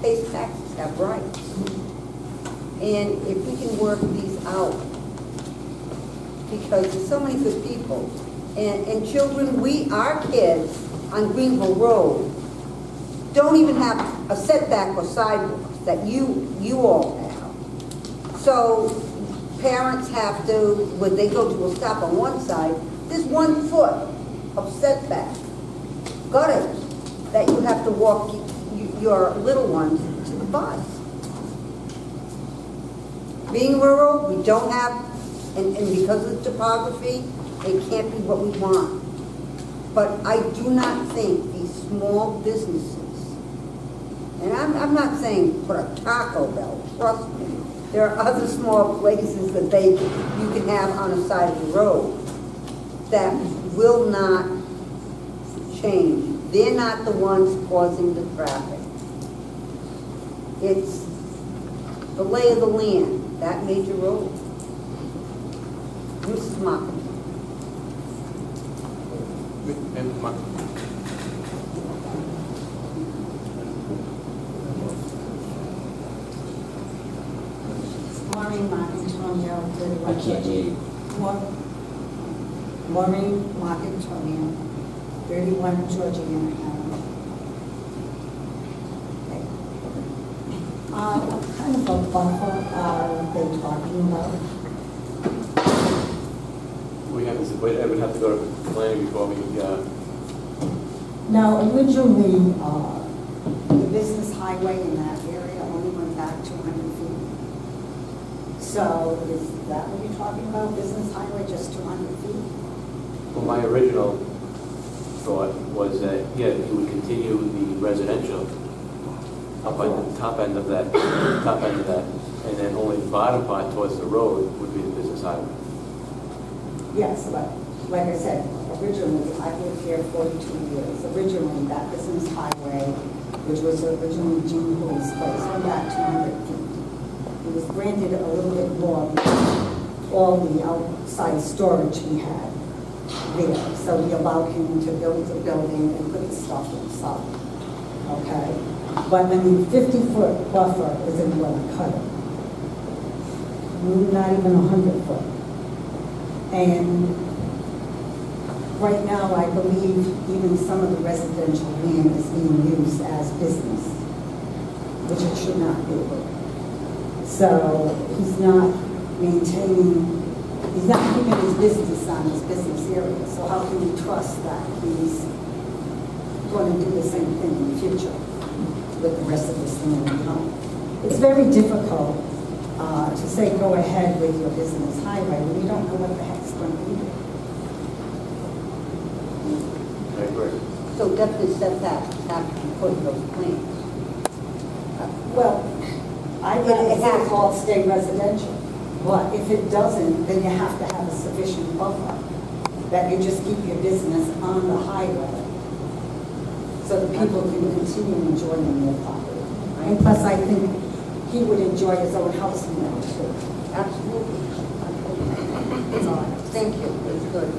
pays taxes have rights. And if we can work these out, because there's so many good people, and children, our kids on Greenville Road don't even have a setback or sidewalks that you all have. So parents have to, when they go to a stop on one side, there's 1 foot of setback, gutters, that you have to walk your little ones to the bus. Being rural, we don't have, and because of the topography, it can't be what we want. But I do not think these small businesses, and I'm not saying put a Taco Bell, trust me. There are other small places that you can have on the side of the road that will not change. They're not the ones causing the traffic. It's the lay of the land, that major road. Mrs. Markham. Maureen Marcantonio, 31. I can't hear you. Maureen Marcantonio, 31 Georgiana Avenue. Okay. What kind of a buffer are they talking about? I would have to go to planning before we, Now, originally, the business highway in that area only went back 200 feet. So is that what you're talking about, business highway, just 200 feet? well, my original thought was that, yeah, he would continue the residential up on the top end of that, and then only the bottom part towards the road would be the business highway. Yes, but like I said, originally, I lived here 42 years. Originally, that business highway, which was originally Gene Hoy's place, went back 200 feet. It was granted a little bit more because all the outside storage he had there. So we allowed him to build the building and put the stuff inside. Okay? But I mean, 50-foot buffer isn't going to cut it. Not even 100-foot. And right now, I believe even some of the residential land is being used as business, which it should not be. So he's not maintaining, he's not keeping his business on his business area. So how can we trust that he's going to do the same thing in the future with the rest of this land? It's very difficult to say go ahead with your business highway when you don't know what the heck's going to be there. I agree. So definitely setbacks have to be put in those plans. Well, I get It it has has called state residential, but if it doesn't, then you have to have a sufficient buffer that you just keep your business on the highway so the people can continue enjoying their property. And plus, I think he would enjoy his own house in there too. Absolutely. That's all I have. Thank you, that's good.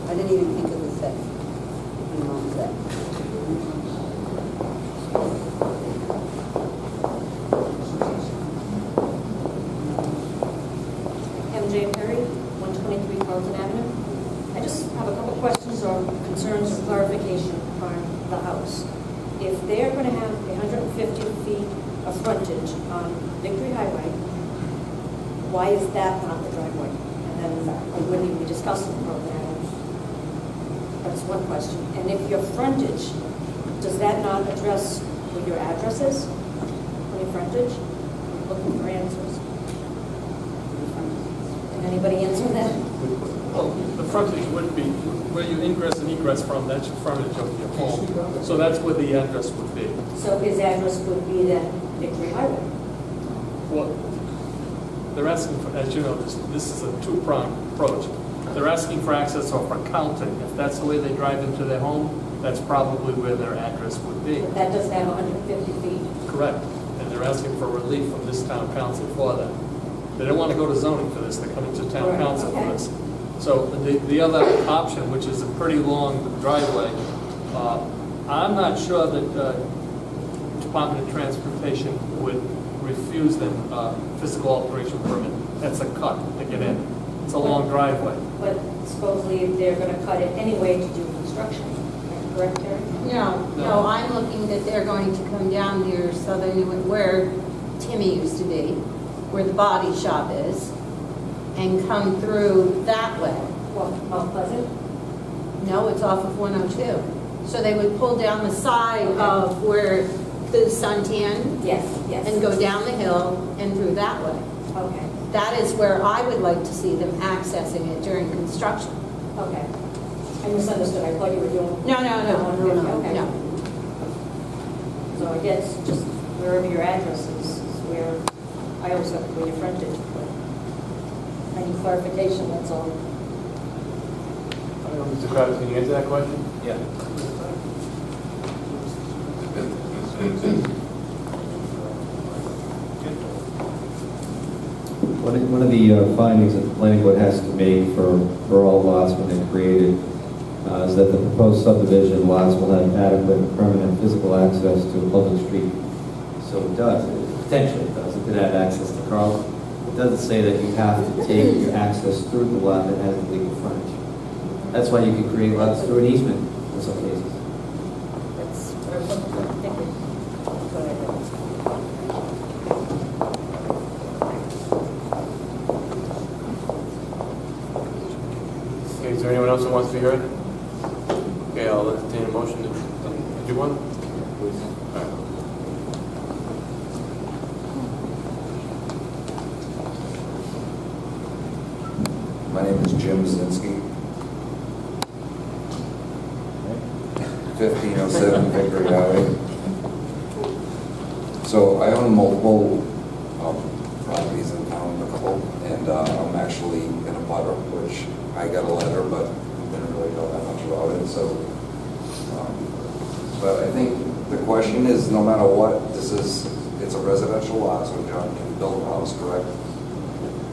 I didn't even think of the set. Set. MJ Perry, 123 Carlton Avenue. I just have a couple questions or concerns or clarification on the house. If they're going to have 150 feet of frontage on Victory Highway, why is that not the driveway? And then we wouldn't even be discussing the program. That's one question. And if your frontage, does that not address what your address is on your frontage? I'm looking for answers. Can anybody answer that? Well, the frontage would be where you ingress and egress from, that's your frontage of your home. So that's where the address would be. So his address would be then Victory Highway. Well, they're asking for, as you know, this is a two-pronged approach. They're asking for access off for CARLTON. If that's the way they drive into their home, that's probably where their address would be. But that doesn't have 150 feet. Correct. And they're asking for relief from this town council for that. They don't want to go to zoning for this, they're coming to town Right, council okay. for this. So the other option, which is a pretty long driveway, I'm not sure that Department of Transportation would refuse them a physical alteration permit. That's a cut to get in. It's a long driveway. But supposedly they're gonna cut it anyway to do construction, correct, Terry? No, I'm looking that they're going to come down near Southern New England, where Timmy used to be, where the body shop is, and come through that way. Well, Mount Pleasant? No, it's off of 102. So they would pull down the side of where the suntan Yes, yes. and go down the hill and through that way. Okay, That is where I would like to see them accessing it during construction. okay. I misunderstood, I thought you were doing. No. Okay. So I guess just wherever your address is where, I always have where your frontage, but I need clarification, that's all. I don't know, Mr. Kravitz, can you answer that question? Yeah. One of the findings that the planning board has to make for all lots when they're created is that the proposed subdivision lots will have adequate and permanent physical access to a public street. So it does, potentially it does. It could have access to Carlton. It doesn't say that you have to take your access through the lot that has the legal frontage. That's why you can create lots through an easement in some cases. That's what I was looking for, thank you. Go ahead. Okay, is there anyone else who wants to be heard? Okay, I'll entertain a motion to do one. Please. All right. My name is Jim Zinsky. 1507 Victory Highway. So I own multiple properties in town, a couple, and I'm actually in a butter, which I got a letter, but didn't really know that much about it. So, but I think the question is, no matter what, it's a residential lot, so John can build a house, correct?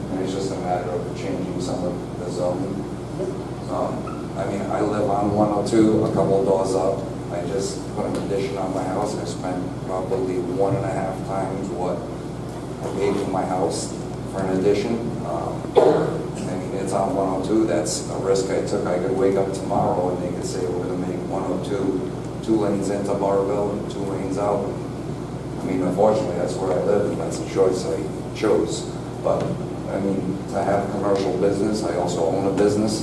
And it's just a matter of changing some of the zoning. I mean, I live on 102, a couple of doors up. I just put an addition on my house. I spent probably 1.5 times what I paid for my house for an addition. I mean, it's on 102. That's a risk I took. I could wake up tomorrow and they could say we're going to make 102 2 lanes into Barville and 2 lanes out. I mean, unfortunately, that's where I live, and that's a choice I chose. But I mean, to have commercial business, I also own a business.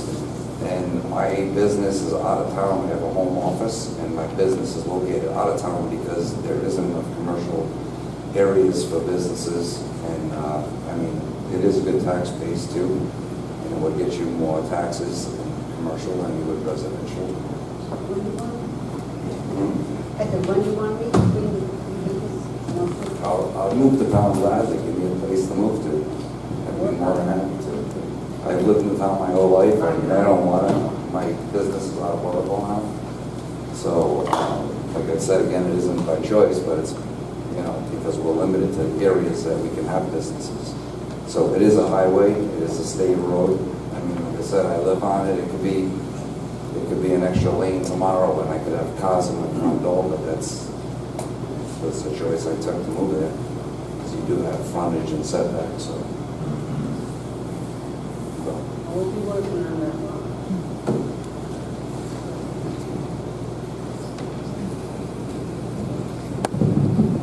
And my business is out of town. I have a home office, and my business is located out of town because there isn't enough commercial areas for businesses. And I mean, it is a good tax base too, and it would get you more taxes in commercial than you would residential. At the one you want me to bring the I'll move to town gladly. Give me a place to move to. I'd be more than happy to. I've lived in town my whole life, and I don't want to. My business is out of Waterville now. So, like I said, again, it isn't by choice, but it's, because we're limited to areas that we can have businesses. So it is a highway, it is a state road. I mean, like I said, I live on it. It could be an extra lane tomorrow, and I could have cars in my front door, but that's the choice I took to move there. Because you do have frontage and setback, so. We'll be working on that one.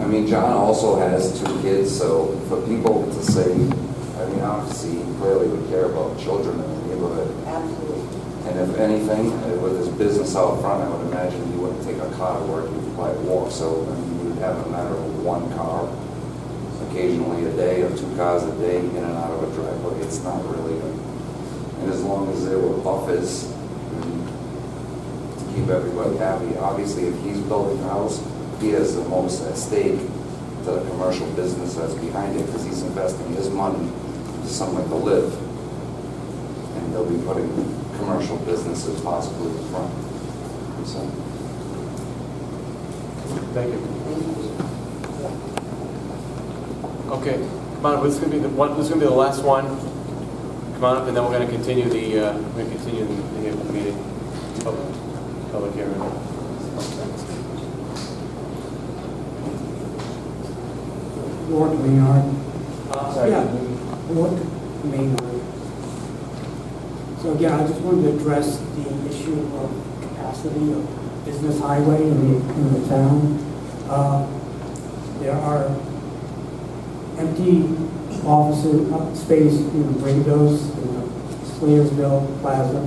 I mean, John also has 2 kids, so for people to say, I mean, obviously, he clearly would care about children in the neighborhood. Absolutely. And if anything, with his business out front, I would imagine he wouldn't take a car to work, he would probably walk. So I mean, you would have a matter of 1 car, occasionally a day, or 2 cars a day, in and out of a driveway. It's not really and as long as there were buffers to keep everybody happy. Obviously, if he's building a house, he has the most at stake to the commercial business that's behind it, because he's investing his money into somewhere to live. And they'll be putting commercial businesses possibly in front. So. Thank you. Okay, come on, this is going to be the last one. Come on up, and then we're going to continue the meeting, public hearing. Ward Maynard. Sorry. Yeah, Ward Maynard. So again, I just wanted to address the issue of capacity of business highway in the town. There are empty office space in Brindos, in the Slayersville Plaza.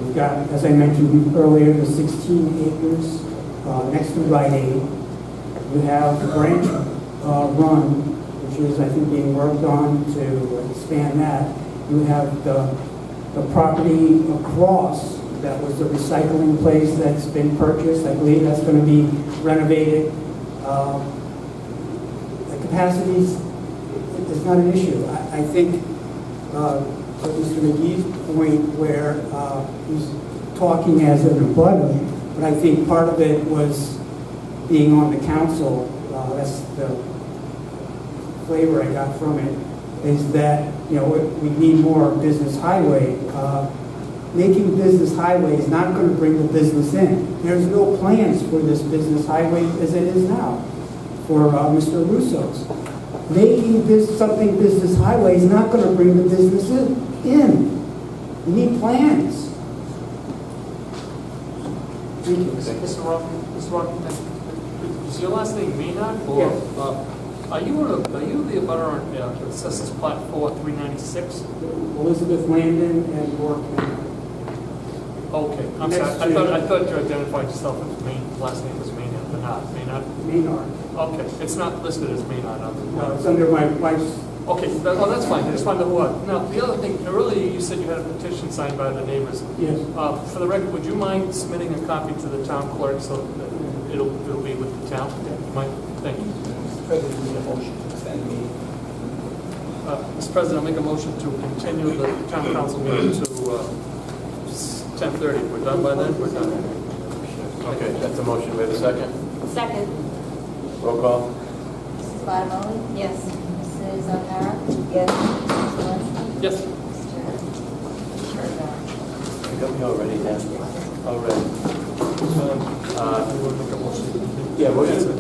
We've got, as I mentioned earlier, the 16 acres next to Rite Aid. You have Branch Run, which is, I think, being worked on to expand that. You have the property across, that was the recycling place that's been purchased. I believe that's going to be renovated. The capacity is not an issue. I think, to Mr. McGee's point, where he's talking as an abutter, but I think part of it was being on the council. That's the flavor I got from it, is that, you know, we need more business highway. Making business highway is not going to bring the business in. There's no plans for this business highway as it is now for Mr. Russo's. Making this something business highway is not going to bring the business in. We need plans. Thank you. Mr. Rockman, is your last name Maynard? Or, Yeah. are you the abutter on it says it's Plat 4-396? Elizabeth Landon and York Maynard. Okay, I'm Next sorry. to- I thought you identified yourself as last name was Maynard, but not Maynard. Maynard. Okay, it's not listed as Maynard on the No, it's under my wife's. Okay, that's fine. I just wanted to know what. Now, the other thing, earlier you said you had a petition signed by the neighbors. Yes. For the record, would you mind submitting a copy to the town clerk so that it'll be with the town? You mind? Thank you. President, need a motion to extend the meeting. Mr. President, I'll make a motion to continue the town council meeting to 10:30. We're done by then? We're done. Okay, that's a motion. We have a second. Second. Roll call. Mrs. Bottomoli? Yes. Mrs. O'Hara? Yes. Mr. Zelinski? Yes. Mr. Sherwood? You got me already, Dan. Already. Yeah, we're gonna,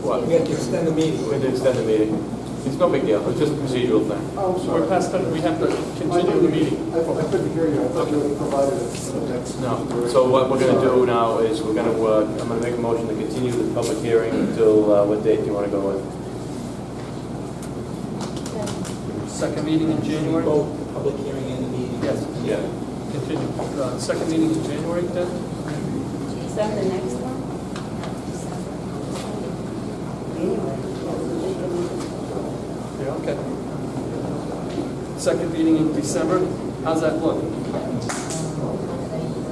what? We have to extend the meeting. We're going to extend the meeting. It's no big deal. It's just a procedural thing. Oh, We're past that. We have to continue the meeting. I couldn't hear you. I thought you had provided it next. No. So what we're going to do now is we're going to, I'm going to make a motion to continue the public hearing until, what date do you want to go with? Second meeting in January? Both the public hearing and the meeting. Yes. Yeah. Continue. Second meeting in January, then? Is that the next one? Anyway. Yeah, okay. Second meeting in December, how's that look?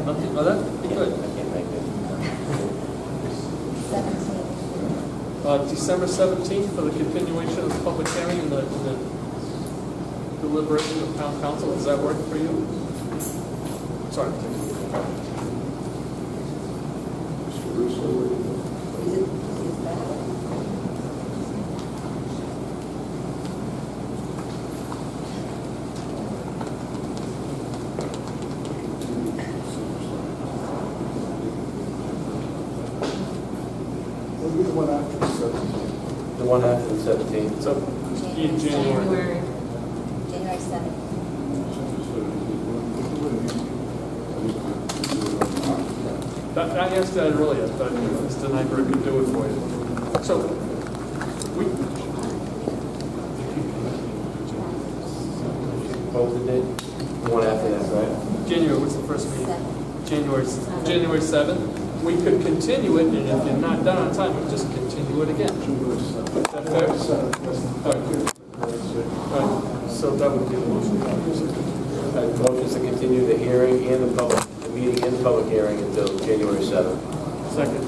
Nothing, oh, that'd be good. I can't make it. 17. December 17th for the continuation of the public hearing and the deliberation of town council, does that work for you? Sorry. Mr. Russo, Is that? will be the one after the 17th. The one after the 17th. So, in January. January 7th. I asked that earlier, but Mr. Nyberg could do it for you. So, we, What was the date? The one after that, right? January, what's the first meeting? 7th. January 7th. We could continue it, and if you're not done on time, we'll just continue it again. Is that fair? All right, so that would be the motion. Motion to continue the hearing and the meeting and the public hearing until January 7th. Second.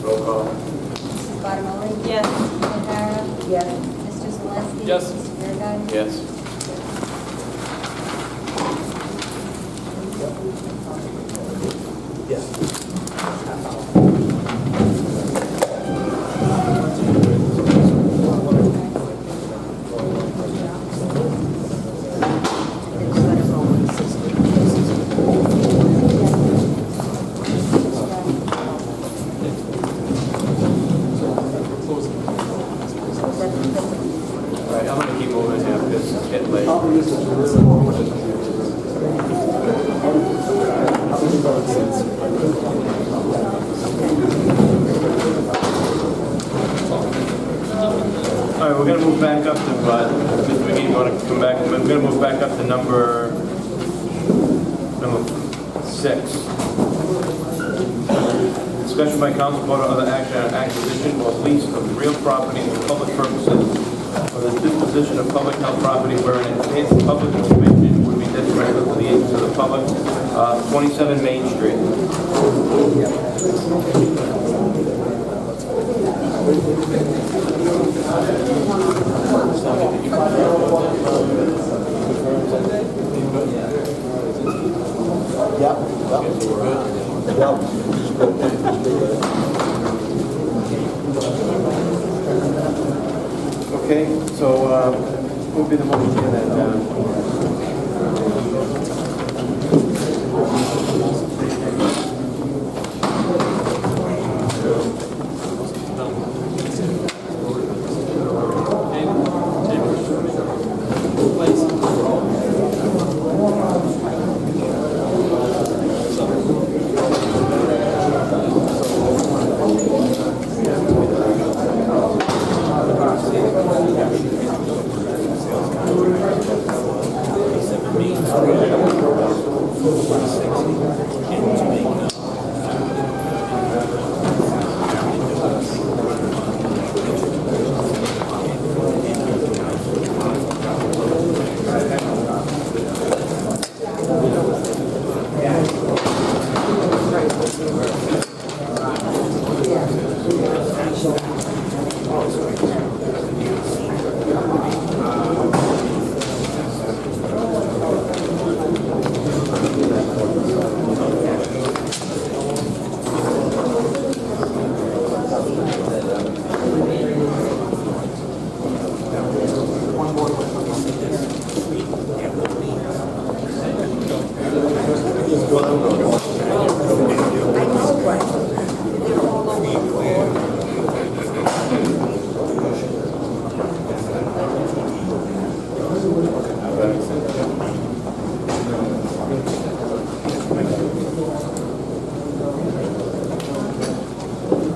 Roll call. Mrs. Bottomoli? Yes. Mrs. O'Hara? Yes. Mr. Zelinski? Yes. Mr. Sherwood? Yes. We're closing. get late. All right, we're gonna move back up to, Mr. McGee, you wanna come back? We're gonna move back up to number 6. Discussion by council vote or other action on acquisition or lease of real property for public purposes or the disposition of public health property wherein advanced public information would be detrimental to the interests of the public. 27 Main Street. Okay, so what would be the motion here then?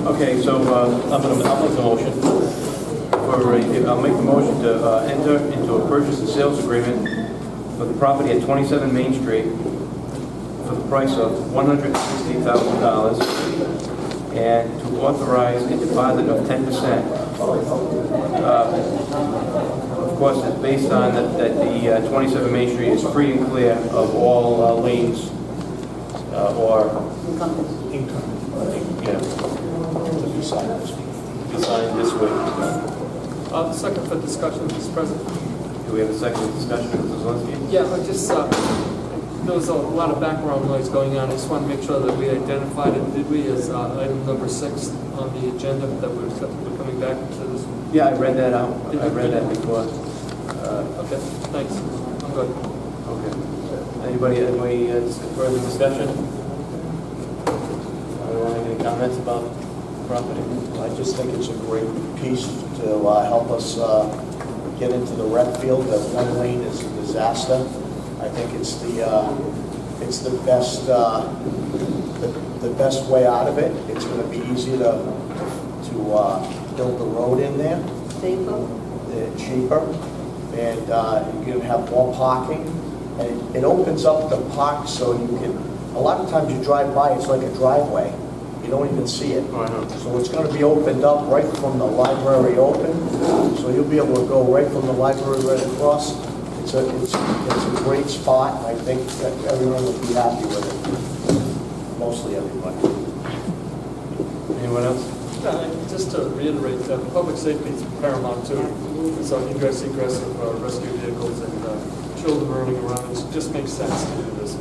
Okay, so I'll make the motion. I'll make the motion to enter into a purchase and sales agreement for the property at 27 Main Street for the price of $160,000 and to authorize a deposit of 10%. Of course, it's based on that the 27 Main Street is free and clear of all liens or income. Yeah. Design this way. Second for discussion, Mr. President. Do we have a second discussion, Mrs. Zelinski? Yeah, I just, there was a lot of background noise going on. I just want to make sure that we identified it, did we, as item number 6 on the agenda, that we're coming back to this? Yeah, I read that out. I read that before. Okay, thanks. I'm good. Okay. Anybody further discussion? Anyone have any comments about property? I just think it's a great piece to help us get into the rec field. That one lane is a disaster. I think it's the best the best way out of it. It's going to be easier to build the road in there. Cheaper, and you're going to have more parking. And it opens up the park so you can. A lot of times you drive by, it's like a driveway. You don't even see it. Oh, I know. So it's going to be opened up right from the library open. So you'll be able to go right from the library right across. It's a great spot. I think that everyone will be happy with it. Mostly everybody. Anyone else? Just to reiterate, public safety is paramount too. So ingress, egress of rescue vehicles and children running around. It just makes sense to do this.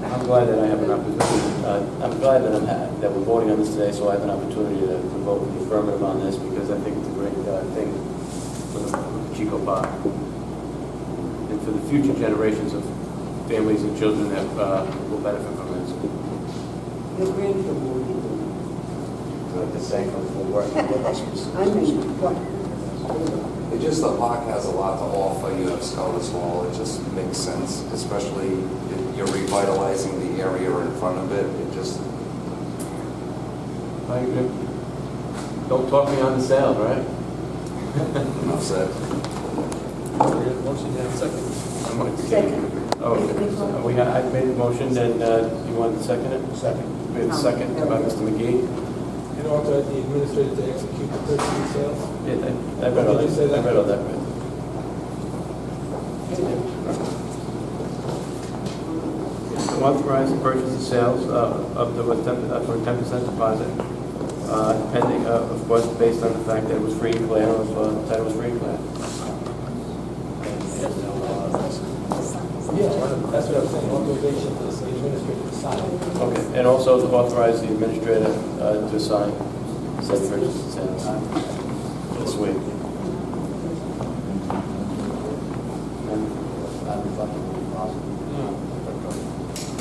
I'm glad that I have an opportunity. I'm glad that we're voting on this today, so I have an opportunity to vote in the affirmative on this because I think it's a great thing for the Chico Park and for the future generations of families and children that will benefit from this. Your grandchildren will be I'd like to thank them for working with us. there. I mean, what? It just, the park has a lot to offer. You have Scholars Hall, it just makes sense, especially if you're revitalizing the area in front of it. It just, I agree. Don't talk me on the sale, right? enough said. Motion, you have a second? Second. Oh, okay. I made the motion, and you want to second it? Second. We have a second by Mr. McGee. And authorize the administrator to execute the purchase and sales. Yeah, I read all Did you say that. I that? read all that. Right. Authorize the purchase and sales up to for a 10% deposit, pending, of course, based on the fact that it was free and clear, that it was free and clear. Yeah, that's what I was saying, authorization for the administrator to sign. Okay, and also to authorize the administrator to sign said purchase and sales this week.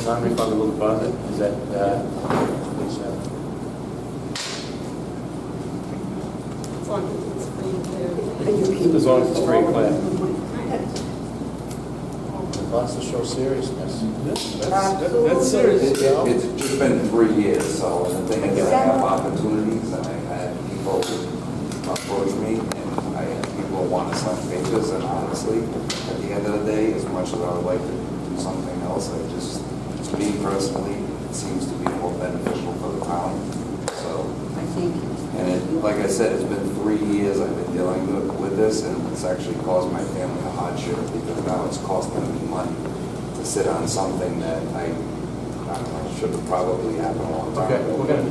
Non-refundable deposit, is that, As long as it's free and clear. as long as it's free and clear. Lots to show seriousness. That's serious. It's just been 3 years, so the thing is, I have opportunities, and I've had people approach me, and I have people who want to sign papers, and honestly, at the end of the day, as much as I would like to do something else, I just, me personally, it seems to be more beneficial for the town, so. I think. And it, like I said, it's been 3 years I've been dealing with this, and it's actually caused my family a hardship, because now it's costing me money to sit on something that I don't know, should have probably happened a long time Okay, ago. we're gonna,